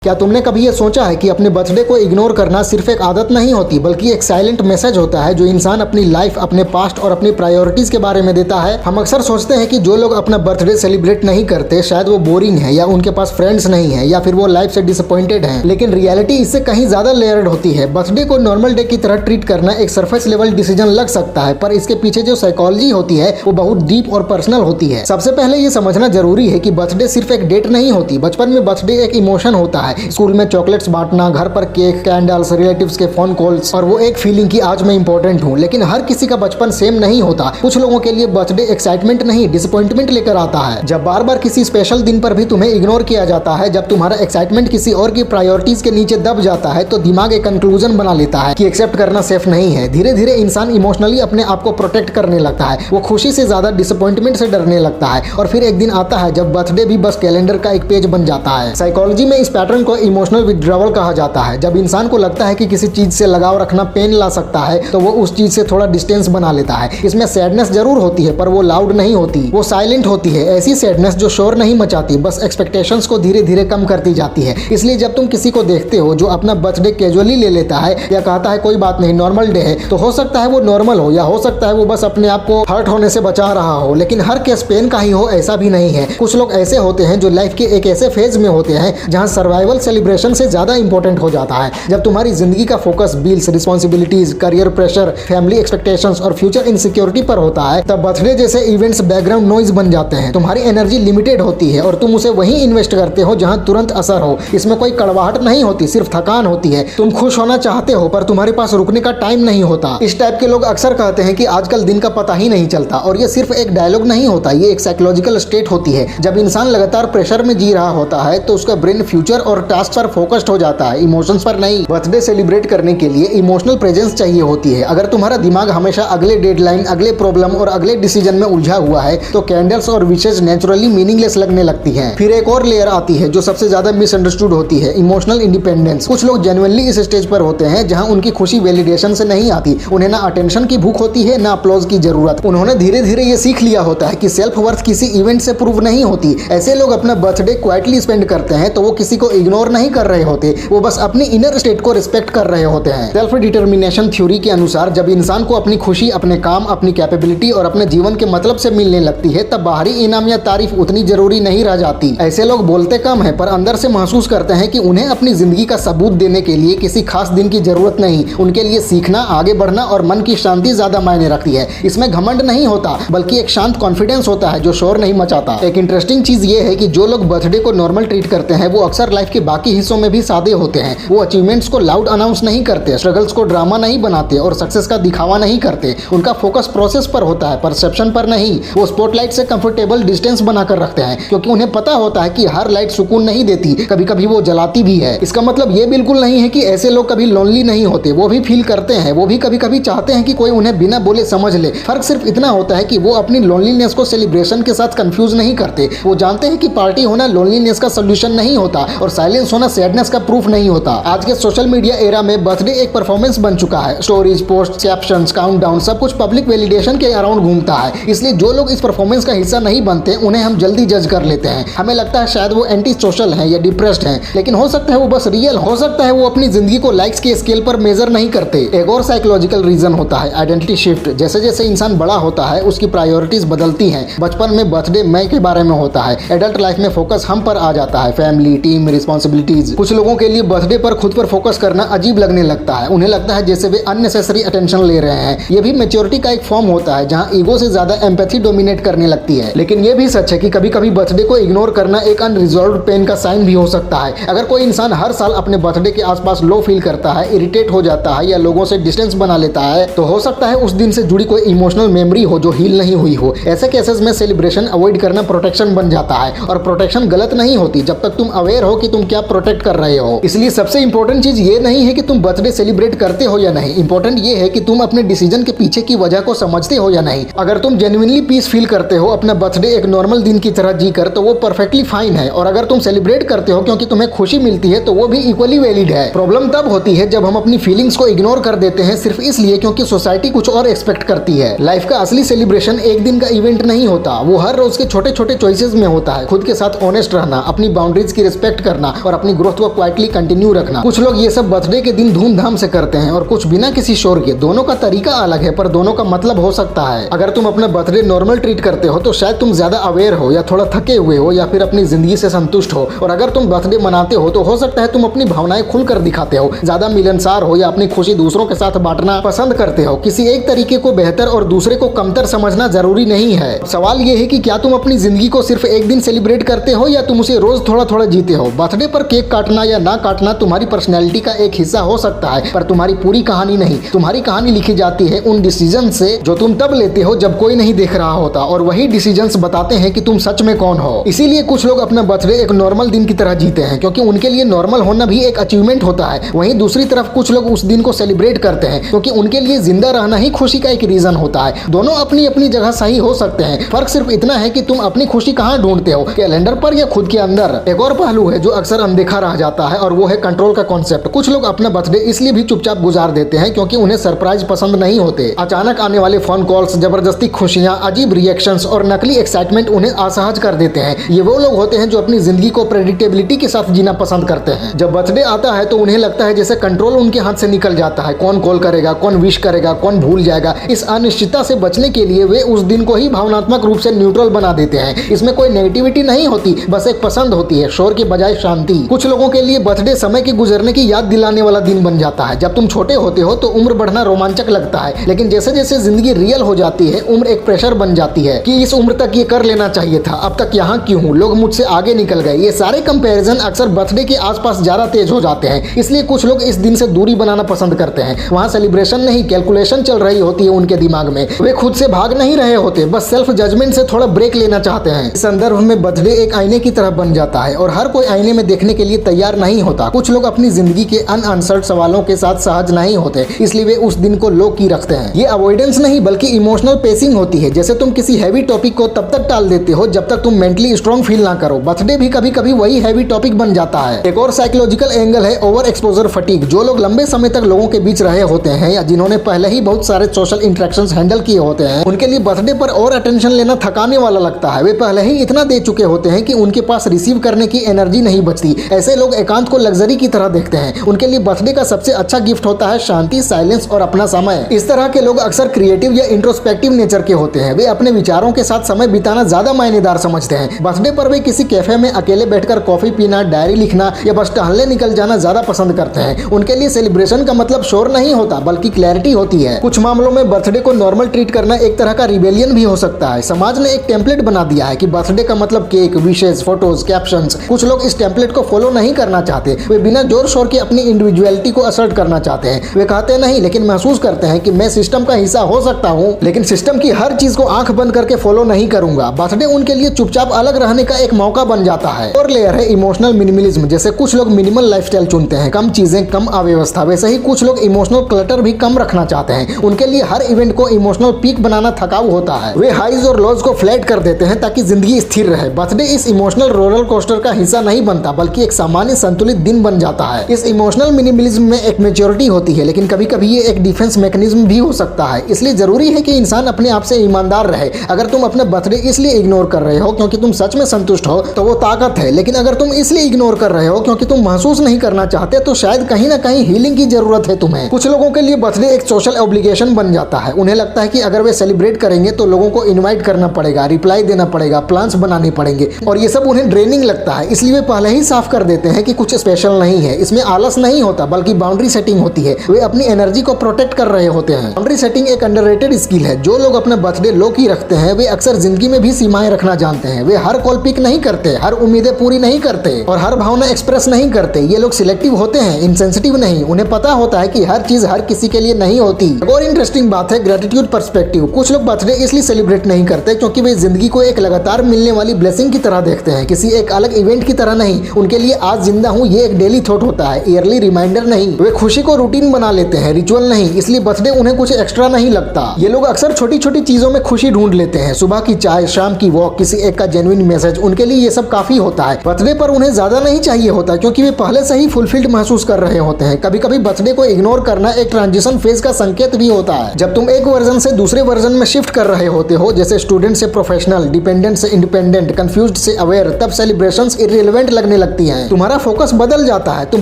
क्या तुमने कभी ये सोचा है कि अपने बर्थडे को इग्नोर करना सिर्फ एक आदत नहीं होती बल्कि एक साइलेंट मैसेज होता है जो इंसान अपनी लाइफ, अपने पास्ट और अपनी प्रायोरिटीज के बारे में देता है। हम अक्सर सोचते हैं कि जो लोग अपना बर्थडे सेलिब्रेट नहीं करते शायद वो बोरिंग है या उनके पास फ्रेंड्स नहीं है या फिर वो लाइफ से डिसअपॉइंटेड हैं। लेकिन रियलिटी इससे कहीं ज्यादा लेयर्ड होती है। बर्थडे को नॉर्मल डे की तरह ट्रीट करना एक सरफेस लेवल डिसीजन लग सकता है, पर इसके पीछे जो साइकोलॉजी होती है वो बहुत डीप और पर्सनल होती है। सबसे पहले ये समझना जरूरी है कि बर्थडे सिर्फ एक डेट नहीं होती। बचपन में बर्थडे एक इमोशन होता है। स्कूल में चॉकलेट्स बांटना, घर पर केक, कैंडल्स, रिलेटिव्स के फोन कॉल्स और वो एक फीलिंग कि आज मैं इंपॉर्टेंट हूँ। लेकिन हर किसी का बचपन सेम नहीं होता। कुछ लोगों के लिए बर्थडे एक्साइटमेंट नहीं, डिसअपॉइंटमेंट लेकर आता है। जब बार बार किसी स्पेशल दिन पर भी तुम्हें इग्नोर किया जाता है, जब तुम्हारा एक्साइटमेंट किसी और की प्रायोरिटीज के नीचे दब जाता है, तो दिमाग एक कंक्लूजन बना लेता है कि एक्सेप्ट करना सेफ नहीं है। धीरे धीरे इंसान इमोशनली अपने आप को प्रोटेक्ट करने लगता है। वो खुशी से ज्यादा डिसअपॉइंटमेंट से डरने लगता है। और फिर एक दिन आता है जब बर्थडे भी बस कैलेंडर का एक पेज बन जाता है। साइकोलॉजी में इस पैटर्न को इमोशनल विड्रॉवल कहा जाता है। जब इंसान को लगता है कि किसी चीज से लगाव रखना पेन ला सकता है तो वो उस चीज से थोड़ा डिस्टेंस बना लेता है। इसमें सैडनेस जरूर होती है पर वो लाउड नहीं होती, वो साइलेंट होती है। ऐसी सैडनेस जो शोर नहीं मचाती, बस एक्सपेक्टेशंस को धीरे धीरे कम करती जाती है। इसलिए जब तुम किसी को देखते हो जो अपना बर्थडे कैजुअली ले लेता है या कहता है कोई बात नहीं नॉर्मल डे है, तो हो सकता है वो नॉर्मल हो या हो सकता है वो बस अपने आप को हर्ट होने से बचा रहा हो। लेकिन हर केस पेन का ही हो ऐसा भी नहीं है। कुछ लोग ऐसे होते हैं जो लाइफ के एक ऐसे फेज में होते हैं जहां सर्वाइवल सेलिब्रेशन से ज्यादा इंपॉर्टेंट हो जाता है। जब तुम्हारी जिंदगी का focus bills, responsibilities, career pressure, family expectations और फ्यूचर इनसिक्योरिटी पर होता है, तब बर्थडे जैसे इवेंट्स बैकग्राउंड नॉइज बन जाते हैं। तुम्हारी एनर्जी लिमिटेड होती है और तुम उसे वहीं इन्वेस्ट करते हो जहां तुरंत असर हो। इसमें कोई कड़वाहट नहीं होती, सिर्फ थकान होती है। तुम खुश होना चाहते हो पर तुम्हारे पास रुकने का टाइम नहीं होता। इस टाइप के लोग अक्सर कहते हैं कि आजकल दिन का पता ही नहीं चलता, और ये सिर्फ एक डायलॉग नहीं होता, ये एक साइकोलॉजिकल स्टेट होती है। जब इंसान लगातार प्रेशर में जी रहा होता है तो उसका ब्रेन फ्यूचर और टास्क पर फोकस्ड हो जाता है, इमोशंस पर नहीं। बर्थडे सेलिब्रेट करने के लिए इमोशनल प्रेजेंस चाहिए होती है। अगर तुम्हारा दिमाग हमेशा अगले डेडलाइन, अगले प्रॉब्लम और अगले डिसीजन में उलझा हुआ है तो कैंडल्स और विशेष नेचुरली मीनिंगलेस लगने लगती हैं। फिर एक और लेयर आती है जो सबसे ज्यादा मिसअंडरस्टूड होती है, इमोशनल इंडिपेंडेंस। कुछ लोग जेन्युइनली इस स्टेज पर होते हैं जहां उनकी खुशी वैलिडेशन से नहीं आती। उन्हें ना अटेंशन की भूख होती है ना अप्लॉज की जरूरत। उन्होंने धीरे धीरे ये सीख लिया होता है कि सेल्फ वर्थ किसी इवेंट से प्रूव नहीं होती। ऐसे लोग अपना बर्थडे क्वाइटली स्पेंड करते हैं तो वो किसी को इग्नोर नहीं कर रहे होते, वो बस अपनी इनर स्टेट को रिस्पेक्ट कर रहे होते हैं। सेल्फ डिटर्मिनेशन थ्योरी के अनुसार जब इंसान को अपनी खुशी, अपने काम, अपनी कैपेबिलिटी और अपने जीवन के मतलब से मिलने लगती है तब बाहरी इनाम या तारीफ उतनी जरूरी नहीं रह जाती। ऐसे लोग बोलते कम है पर अंदर से महसूस करते हैं कि उन्हें अपनी जिंदगी का सबूत देने के लिए किसी खास दिन की जरूरत नहीं। उनके लिए सीखना, आगे बढ़ना और मन की शांति ज्यादा मायने रखती है। इसमें घमंड नहीं होता बल्कि एक शांत कॉन्फिडेंस होता है जो शोर नहीं मचाता। एक इंटरेस्टिंग चीज ये है कि जो लोग बर्थडे को नॉर्मल ट्रीट करते हैं वो अक्सर लाइफ के बाकी हिस्सों में भी सादे होते हैं। वो अचीवमेंट्स को लाउड अनाउंस नहीं करते, स्ट्रगल्स को ड्रामा नहीं बनाते और सक्सेस का दिखावा नहीं करते। उनका फोकस प्रोसेस पर होता है, परसेप्शन पर नहीं। वो स्पॉटलाइट से कंफर्टेबल डिस्टेंस बनाकर रखते हैं क्योंकि उन्हें पता होता है कि हर लाइट सुकून नहीं देती, कभी कभी वो जलाती भी है। इसका मतलब ये बिल्कुल नहीं है कि ऐसे लोग कभी लोनली नहीं होते, वो भी फील करते हैं, वो भी कभी कभी चाहते हैं कि कोई उन्हें बिना बोले समझ ले। फर्क सिर्फ इतना होता है कि वो अपनी लोनलीनेस को सेलिब्रेशन के साथ कंफ्यूज नहीं करते। वो जानते हैं कि पार्टी होना लोनलीनेस का सोल्यूशन नहीं होता और साइलेंस होना सैडनेस का प्रूफ नहीं होता। आज के सोशल मीडिया एरा में बर्थडे एक परफॉर्मेंस बन चुका है। स्टोरीज, पोस्ट, कैप्शंस, काउंटडाउन सब कुछ पब्लिक वैलिडेशन के अराउंड घूमता है। इसलिए जो लोग इस परफॉर्मेंस का हिस्सा नहीं बनते उन्हें हम जल्दी जज कर लेते हैं। हमें लगता है शायद वो एंटी सोशल हैं या डिप्रेस्ड हैं, लेकिन हो सकता है वो बस रियल, हो सकता है वो अपनी जिंदगी को लाइक्स के स्केल पर मेजर नहीं करते। एक और साइकोलॉजिकल रीजन होता है आइडेंटिटी शिफ्ट। जैसे जैसे इंसान बड़ा होता है उसकी प्रायोरिटीज बदलती हैं। बचपन में बर्थडे मैं के बारे में होता है, एडल्ट लाइफ में फोकस हम पर आ जाता है, फैमिली, टीम, रिस्पॉन्सिबिलिटीज। कुछ लोगों के लिए बर्थडे पर खुद पर फोकस करना अजीब लगने लगता है। उन्हें लगता है जैसे वे अननेसेसरी अटेंशन ले रहे हैं। ये भी मैच्योरिटी का एक फॉर्म होता है जहां ईगो से ज्यादा एम्पैथी डोमिनेट करने लगती है। लेकिन ये भी सच है कि कभी कभी बर्थडे को इग्नोर करना एक अनरिजॉल्व्ड पेन का साइन भी हो सकता है। अगर कोई इंसान हर साल अपने बर्थडे के आसपास लो फील करता है, इरिटेट हो जाता है या लोगों से डिस्टेंस बना लेता है, तो हो सकता है उस दिन से जुड़ी कोई इमोशनल मेमोरी हो जो हील नहीं हुई हो। ऐसे केसेस में सेलिब्रेशन अवॉइड करना प्रोटेक्शन बन जाता है, और प्रोटेक्शन गलत नहीं होती जब तक तुम अवेयर हो कि तुम क्या प्रोटेक्ट कर रहे हो। इसलिए सबसे इंपॉर्टेंट चीज ये नहीं है कि तुम बर्थडे सेलिब्रेट करते हो या नहीं, इंपॉर्टेंट ये है कि तुम अपने डिसीजन के पीछे की वजह को समझते हो या नहीं। अगर तुम जेन्युइनली पीस फील करते हो अपना बर्थडे एक नॉर्मल दिन की तरह जीकर, तो वो परफेक्टली फाइन है। और अगर तुम सेलिब्रेट करते हो क्योंकि तुम्हें खुशी मिलती है तो वो भी इक्वली वैलिड है। प्रॉब्लम तब होती है जब हम अपनी फीलिंग्स को इग्नोर कर देते हैं सिर्फ इसलिए क्योंकि सोसाइटी कुछ और एक्सपेक्ट करती है। लाइफ का असली सेलिब्रेशन एक दिन का इवेंट नहीं होता, वो हर रोज के छोटे छोटे चॉइसेस में होता है। खुद के साथ ऑनेस्ट रहना, अपनी बाउंड्रीज की रिस्पेक्ट करना और अपनी ग्रोथ को क्वाइटली कंटिन्यू रखना। कुछ लोग ये सब बर्थडे के दिन धूमधाम से करते हैं और कुछ बिना किसी शोर के। दोनों का तरीका अलग है पर दोनों का मतलब हो सकता है। अगर तुम अपना बर्थडे नॉर्मल ट्रीट करते हो तो शायद तुम ज्यादा अवेयर हो या थोड़ा थके हुए हो या फिर अपनी जिंदगी से संतुष्ट हो, और अगर तुम बर्थडे मनाते हो तो हो सकता है तुम अपनी भावनाएं खुलकर दिखाते हो, ज्यादा मिलनसार हो या अपनी खुशी दूसरों के साथ बांटना पसंद करते हो। किसी एक तरीके को बेहतर और दूसरे को कमतर समझना जरूरी नहीं है। सवाल ये है कि क्या तुम अपनी जिंदगी को सिर्फ एक दिन सेलिब्रेट करते हो या तुम उसे रोज थोड़ा थोड़ा जीते हो। बर्थडे पर केक काटना या ना काटना तुम्हारी पर्सनैलिटी का एक हिस्सा हो सकता है पर तुम्हारी पूरी कहानी नहीं। तुम्हारी कहानी लिखी जाती है उन डिसीजन से जो तुम तब लेते हो जब कोई नहीं देख रहा होता, और वही डिसीजंस बताते हैं कि तुम सच में कौन हो। इसीलिए कुछ लोग अपना बर्थडे एक नॉर्मल दिन की तरह जीते हैं क्योंकि उनके लिए नॉर्मल होना भी एक अचीवमेंट होता है। वहीं दूसरी तरफ कुछ लोग उस दिन को सेलिब्रेट करते हैं क्योंकि उनके लिए जिंदा रहना ही खुशी का एक रीजन होता है। दोनों अपनी अपनी जगह सही हो सकते हैं, फर्क सिर्फ इतना है कि तुम अपनी खुशी कहाँ ढूंढते हो, कैलेंडर पर या खुद के अंदर। एक और पहलू है जो अक्सर अनदेखा रह जाता है और वो है कंट्रोल का कॉन्सेप्ट। कुछ लोग अपना बर्थडे इसलिए भी चुपचाप गुजार देते हैं क्योंकि उन्हें सरप्राइज पसंद नहीं होते। अचानक आने वाले फोन कॉल्स, जबरदस्ती खुशियां, अजीब रिएक्शंस और नकली एक्साइटमेंट उन्हें असहज कर देते हैं। ये वो लोग होते हैं जो अपनी जिंदगी को प्रेडिक्टेबिलिटी के साथ जीना पसंद करते हैं। जब बर्थडे आता है तो उन्हें लगता है जैसे कंट्रोल उनके हाथ से निकल जाता है। कौन कॉल करेगा, कौन विश करेगा, कौन भूल जाएगा। इस अनिश्चितता से बचने के लिए वे उस दिन को ही भावनात्मक रूप से न्यूट्रल बना देते हैं। इसमें कोई नेगेटिविटी नहीं होती, बस एक पसंद होती है, शोर के बजाय शांति। कुछ लोगों के लिए बर्थडे समय के गुजरने की याद दिलाने वाला दिन बन जाता है। जब तुम छोटे होते हो तो उम्र बढ़ना रोमांचक लगता है, लेकिन जैसे जैसे जिंदगी रियल हो जाती है उम्र एक प्रेशर बन जाती है कि इस उम्र तक ये कर लेना चाहिए था, अब तक यहाँ क्यों हूँ, लोग मुझसे आगे निकल गए। ये सारे कंपैरिजन अक्सर बर्थडे के आसपास ज्यादा तेज हो जाते हैं, इसलिए कुछ लोग इस दिन से दूरी बनाना पसंद करते हैं। वहाँ सेलिब्रेशन नहीं, कैलकुलेशन चल रही होती है उनके दिमाग में। वे खुद से भाग नहीं रहे होते, बस सेल्फ जजमेंट से थोड़ा ब्रेक लेना चाहते हैं। इस संदर्भ में बर्थडे एक आईने की तरह बन जाता है और हर कोई आईने में देखने के लिए तैयार नहीं होता। कुछ लोग अपनी जिंदगी के अनआंसर्ड सवालों के साथ सहज नहीं होते, इसलिए वे उस दिन को लो की रखते हैं। ये अवॉइडेंस नहीं बल्कि इमोशनल पेसिंग होती है। जैसे तुम किसी हैवी टॉपिक को तब तक टाल देते हो जब तक तुम मेंटली स्ट्रांग फील ना करो। बर्थडे भी कभी कभी वही हैवी टॉपिक बन जाता है। एक और साइकोलॉजिकल एंगल है ओवर एक्सपोजर फटीग। जो लोग लंबे समय तक लोगों के बीच रहे होते हैं या जिन्होंने पहले ही बहुत सारे सोशल इंटरेक्शंस हैंडल किए होते हैं, उनके लिए बर्थडे पर और अटेंशन लेना थकाने वाला लगता है। वे पहले ही इतना दे चुके होते हैं कि उनके पास रिसीव करने की एनर्जी नहीं बचती। ऐसे लोग एकांत को लग्जरी की तरह देखते हैं। उनके लिए बर्थडे का सबसे अच्छा गिफ्ट होता है शांति, साइलेंस और अपना समय। इस तरह के लोग अक्सर क्रिएटिव या इंट्रोस्पेक्टिव नेचर के होते हैं। वे अपने विचारों के साथ समय बिताना ज्यादा मायनेदार समझते हैं। बर्थडे पर वे किसी कैफे में अकेले बैठकर कॉफी पीना, डायरी लिखना या बस टहलने निकल जाना ज्यादा पसंद करते हैं। उनके लिए सेलिब्रेशन का मतलब शोर नहीं होता बल्कि क्लैरिटी होती है। कुछ मामलों में बर्थडे को नॉर्मल ट्रीट करना एक तरह का रिबेलियन भी हो सकता है। समाज ने एक टेम्पलेट बना दिया है कि बर्थडे का मतलब केक, विशेष, फोटोज, कैप्शंस। कुछ लोग इस टेम्पलेट को फॉलो नहीं करना चाहते। वे बिना जोर शोर के अपनी इंडिविजुअलिटी को असर्ट करना चाहते हैं। वे कहते नहीं लेकिन महसूस करते हैं कि मैं सिस्टम का हिस्सा हो सकता हूँ, लेकिन सिस्टम की हर चीज को आंख बंद करके फॉलो नहीं करूंगा। बर्थडे उनके लिए चुपचाप अलग रहने का एक मौका बन जाता है। और लेयर है इमोशनल मिनिमलिज्म। जैसे कुछ लोग मिनिमल लाइफस्टाइल चुनते हैं, कम चीजें, कम अव्यवस्था, वैसे ही कुछ लोग इमोशनल क्लटर भी कम रखना चाहते हैं। उनके लिए हर इवेंट को इमोशनल पीक बनाना थकाऊ होता है। वे हाइज और लॉज को फ्लैट कर देते हैं ताकि जिंदगी स्थिर रहे। बर्थडे इस इमोशनल रोलर कोस्टर का हिस्सा नहीं बनता बल्कि एक सामान्य संतुलित दिन बन जाता है। इस इमोशनल मिनिमलिज्म में एक मेच्योरिटी होती है, लेकिन कभी कभी ये एक डिफेंस मैकेनिज्म भी हो सकता है। इसलिए जरूरी है कि इंसान अपने आप से ईमानदार रहे। अगर तुम अपने बर्थडे इसलिए इग्नोर कर रहे हो क्योंकि तुम सच में संतुष्ट हो तो वो ताकत है, लेकिन अगर तुम इसलिए इग्नोर कर रहे हो क्योंकि तुम महसूस नहीं करना चाहते तो शायद कहीं ना कहीं हीलिंग की जरूरत है तुम्हें। कुछ लोगों के लिए बर्थडे एक सोशल ऑब्लिगेशन बन जाता है। उन्हें लगता है कि अगर वे सेलिब्रेट करेंगे तो लोगों को इनवाइट करना पड़ेगा, रिप्लाई देना पड़ेगा, प्लान्स बनाने पड़ेंगे और ये सब उन्हें ड्रेनिंग लगता है। इसलिए वे पहले ही साफ कर देते हैं कि कुछ स्पेशल नहीं है। इसमें आलस नहीं होता बल्कि बाउंड्री सेटिंग होती है। वे अपनी एनर्जी को प्रोटेक्ट कर रहे होते हैं। बाउंड्री सेटिंग एक अंडररेटेड स्किल है। जो लोग अपने बर्थडे लो की रखते हैं वे अक्सर जिंदगी में भी सीमाएं रखना जानते हैं। वे हर कॉल पिक नहीं करते, हर उम्मीदें पूरी नहीं करते और हर भावना एक्सप्रेस नहीं करते। ये लोग सिलेक्टिव होते हैं, इनसेंसिटिव नहीं। उन्हें पता होता है कि हर चीज हर किसी के लिए नहीं होती। और इंटरेस्टिंग बात है ग्रेटिट्यूड पर्सपेक्टिव। कुछ लोग बर्थडे इसलिए सेलिब्रेट नहीं करते क्योंकि वे जिंदगी को एक लगातार मिलने वाली ब्लेसिंग की तरह देखते हैं, किसी एक अलग इवेंट की तरह नहीं। उनके लिए आज जिंदा हूँ ये एक डेली थॉट होता है, ईयरली रिमाइंडर नहीं। वे खुशी को रूटीन बना लेते हैं, रिचुअल नहीं। इसलिए बर्थडे उन्हें कुछ एक्स्ट्रा नहीं लगता। ये लोग अक्सर छोटी छोटी चीजों में खुशी ढूंढ लेते हैं। सुबह की चाय, शाम की वॉक, किसी एक का जेन्युइन मैसेज, उनके लिए ये सब काफी होता है। बर्थडे पर उन्हें ज्यादा नहीं चाहिए होता क्योंकि वे पहले से ही फुलफिल्ड महसूस कर रहे होते हैं। कभी कभी बर्थडे को इग्नोर करना एक ट्रांजिशन फेज का संकेत भी होता है। जब तुम एक वर्जन से दूसरे वर्जन में शिफ्ट कर रहे होते हो, जैसे स्टूडेंट से प्रोफेशनल, डिपेंडेंट से इंडिपेंडेंट, कंफ्यूज्ड से अवेयर, तब सेलिब्रेशंस इररिलेवेंट लगने लगती हैं। तुम्हारा फोकस बदल जाता है, तुम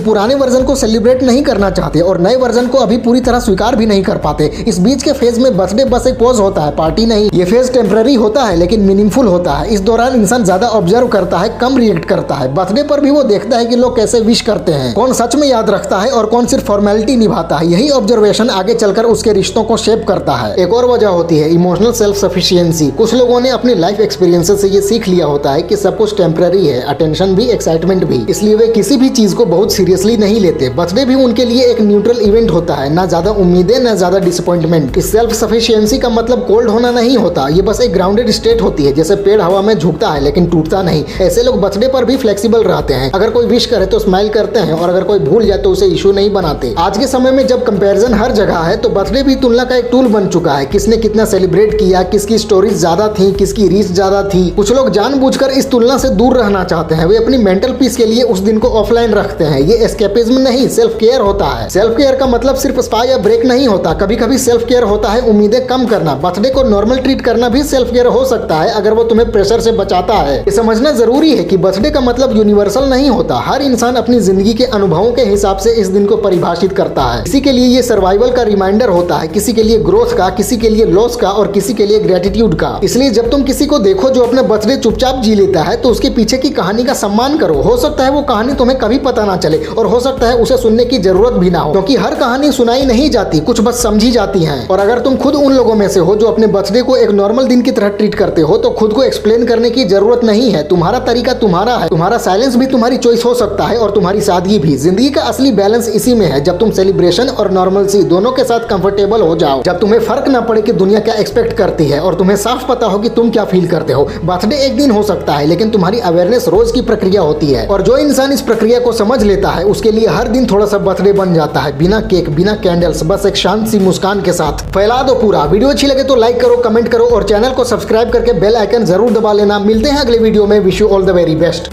पुराने वर्जन को सेलिब्रेट नहीं करना चाहते और नए वर्जन को अभी पूरी तरह स्वीकार भी नहीं कर पाते। इस बीच के फेज में बर्थडे बस एक पॉज होता है, पार्टी नहीं। ये फेज टेम्पररी होता है लेकिन मीनिंगफुल होता है। इस दौरान इंसान ज्यादा ऑब्जर्व करता है, कम रिएक्ट करता है। बर्थडे पर भी वो देखता है कि लोग कैसे विश करते हैं, कौन सच में याद रखता है और कौन सिर्फ फॉर्मेलिटी निभाता है। यही ऑब्जर्वेशन आगे चलकर उसके रिश्तों को शेप करता है। एक और वजह होती है इमोशनल सेल्फ सफिशिएंसी। कुछ लोगों ने अपनी लाइफ एक्सपीरियंसेस से ये सीख लिया होता है कि सब कुछ टेम्पररी है, अटेंशन भी, एक्साइटमेंट भी, इसलिए वे किसी भी चीज को बहुत सीरियसली नहीं लेते। बर्थडे भी उनके लिए एक न्यूट्रल इवेंट होता है, ना ज्यादा उम्मीदें ना ज्यादा डिसअपॉइंटमेंट। इस सेल्फ सफिशिएंसी का मतलब कोल्ड होना नहीं होता, ये बस एक ग्राउंडेड स्टेट होती है। जैसे पेड़ हवा में झुकता है लेकिन टूटता नहीं, ऐसे लोग बर्थडे पर भी फ्लेक्सिबल रहते हैं। अगर कोई विश करे तो स्माइल करते हैं और अगर कोई भूल जाए तो उसे इशू नहीं बनाते। आज के समय में जब कंपैरिजन हर जगह है तो बर्थडे भी तुलना का एक टूल बन चुका है। किसने कितना सेलिब्रेट किया, किसकी स्टोरीज ज्यादा थी, किसकी रीच ज्यादा थी। कुछ लोग जानबूझकर इस तुलना से दूर रहना चाहते हैं। वे अपनी मेंटल पीस के लिए उस दिन को ऑफलाइन रखते हैं। ये एस्केपिज्म नहीं, सेल्फ केयर होता है। सेल्फ केयर का मतलब सिर्फ स्पा या ब्रेक नहीं होता। कभी कभी सेल्फ केयर होता है उम्मीदें कम करना। बर्थडे को नॉर्मल ट्रीट करना भी सेल्फ केयर हो सकता है अगर वो तुम्हें प्रेशर से बचाता है। ये समझना जरूरी है कि बर्थडे का मतलब यूनिवर्सल नहीं होता। हर इंसान अपनी जिंदगी के अनुभवों के हिसाब से इस दिन को परिभाषित करता है। किसी के लिए ये सर्वाइवल का रिमाइंडर होता है, किसी के लिए ग्रोथ का, किसी के लिए लॉस का और किसी के लिए ग्रेटिट्यूड का। इसलिए जब तुम किसी को देखो जो अपना बर्थडे चुपचाप जी लेता है तो उसके पीछे की कहानी का सम्मान करो। हो सकता है वो कहानी तुम्हें कभी पता ना चले और हो सकता है उसे सुनने की जरूरत भी ना हो, क्योंकि हर कहानी सुनाई नहीं जाती, कुछ बस समझी जाती हैं। और अगर तुम खुद उन लोगों में से हो जो अपने बर्थडे को एक नॉर्मल दिन की तरह ट्रीट करते हो तो खुद को एक्सप्लेन करने की जरूरत नहीं है। तुम्हारा तरीका तुम्हारा है, तुम्हारा साइलेंस भी तुम्हारी चॉइस हो सकता है और तुम्हारी सादगी भी। जिंदगी का असली बैलेंस इसी में है, जब तुम सेलिब्रेशन और नॉर्मलसी दोनों के साथ कंफर्टेबल हो जाओ, जब तुम्हें फर्क ना पड़े कि दुनिया क्या एक्सपेक्ट करती है और तुम्हें साफ पता हो कि तुम क्या फील करते हो। बर्थडे एक दिन हो सकता है लेकिन तुम्हारी अवेयरनेस रोज की प्रक्रिया होती है और जो इंसान इस प्रक्रिया को समझ लेता है उसके लिए हर दिन थोड़ा सा बर्थडे बन जाता है, बिना केक, बिना कैंडल्स, बस एक शांत सी मुस्कान के साथ। फैला दो पूरा। वीडियो अच्छी लगे तो लाइक करो, कमेंट करो और चैनल को सब्सक्राइब करके बेल आइकन जरूर दबा लेना। मिलते हैं अगले वीडियो में। Wish you all the very best.